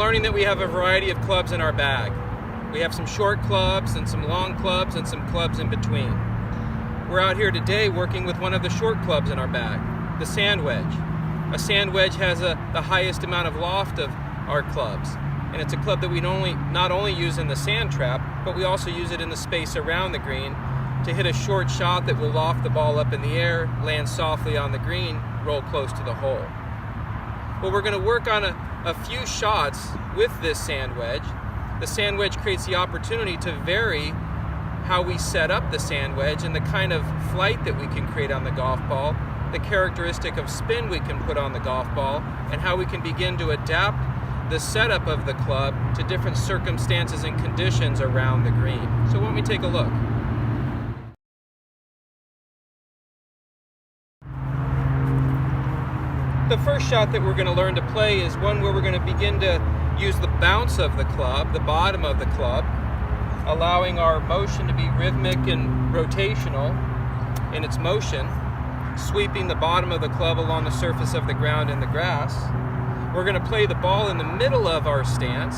learning that we have a variety of clubs in our bag. We have some short clubs and some long clubs and some clubs in between. We're out here today working with one of the short clubs in our bag, the sand wedge. A sand wedge has the highest amount of loft of our clubs, and it's a club that we not only use in the sand trap, but we also use it in the space around the green to hit a short shot that will loft the ball up in the air, land softly on the green, roll close to the hole. Well, we're going to work on a few shots with this sand wedge. The sand wedge creates the opportunity to vary how we set up the sand wedge and the kind of flight that we can create on the golf ball, the characteristic of spin we can put on the golf ball, and how we can begin to adapt the setup of the club to different circumstances and conditions around the green. So why don't we take a look? The first shot that we're going to learn to play is one where we're going to begin to use the bounce of the club, the bottom of the club, allowing our motion to be rhythmic and rotational in its motion, sweeping the bottom of the club along the surface of the ground in the grass. We're going to play the ball in the middle of our stance,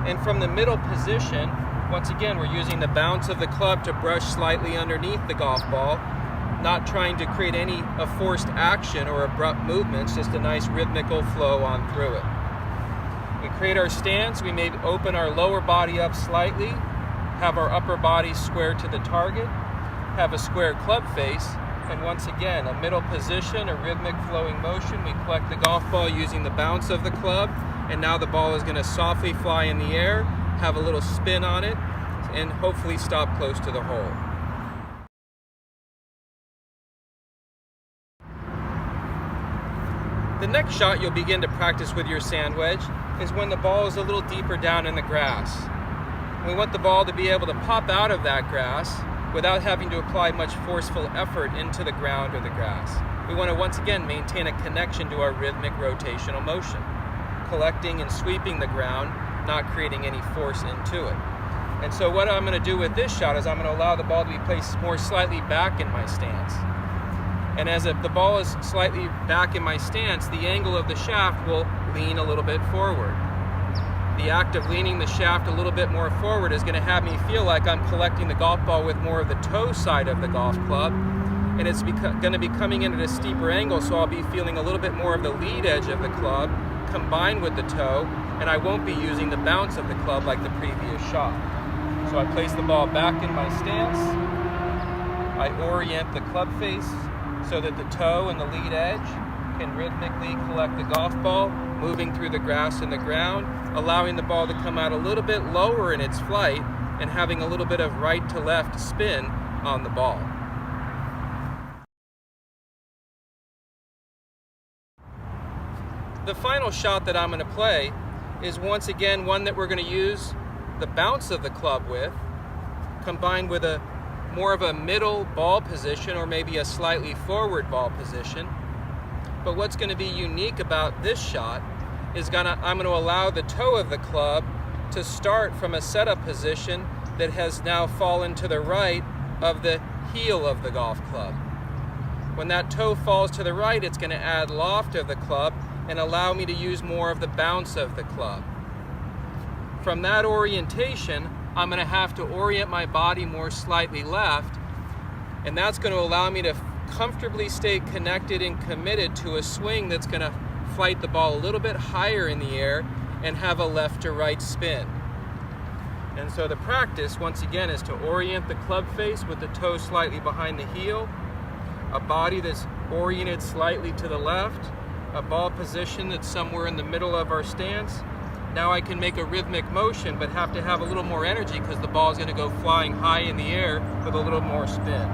and from the middle position, once again, we're using the bounce of the club to brush slightly underneath the golf ball, not trying to create any forced action or abrupt movements, just a nice rhythmical flow on through it. We create our stance, we may open our lower body up slightly, have our upper body square to the target, have a square club face, and once again, a middle position, a rhythmic flowing motion. We collect the golf ball using the bounce of the club, and now the ball is going to softly fly in the air, have a little spin on it, and hopefully stop close to the hole. The next shot you'll begin to practice with your sand wedge is when the ball is a little deeper down in the grass. We want the ball to be able to pop out of that grass without having to apply much forceful effort into the ground or the grass. We want to once again maintain a connection to our rhythmic rotational motion, collecting and sweeping the ground, not creating any force into it. And so what I'm going to do with this shot is I'm going to allow the ball to be placed more slightly back in my stance. And as the ball is slightly back in my stance, the angle of the shaft will lean a little bit forward. The act of leaning the shaft a little bit more forward is going to have me feel like I'm collecting the golf ball with more of the toe side of the golf club, and it's going to be coming in at a steeper angle, so I'll be feeling a little bit more of the lead edge of the club combined with the toe, and I won't be using the bounce of the club like the previous shot. So I place the ball back in my stance, I orient the club face so that the toe and the lead edge can rhythmically collect the golf ball, moving through the grass and the ground, allowing the ball to come out a little bit lower in its flight and having a little bit of right to left spin on the ball. The final shot that I'm going to play is once again one that we're going to use the bounce of the club with, combined with a more of a middle ball position or maybe a slightly forward ball position. But what's going to be unique about this shot is I'm going to allow the toe of the club to start from a setup position that has now fallen to the right of the heel of the golf club. When that toe falls to the right, it's going to add loft of the club and allow me to use more of the bounce of the club. From that orientation, I'm going to have to orient my body more slightly left, and that's going to allow me to comfortably stay connected and committed to a swing that's going to flight the ball a little bit higher in the air and have a left to right spin. And so the practice, once again, is to orient the club face with the toe slightly behind the heel, a body that's oriented slightly to the left, a ball position that's somewhere in the middle of our stance. Now I can make a rhythmic motion, but have to have a little more energy because the ball is going to go flying high in the air with a little more spin.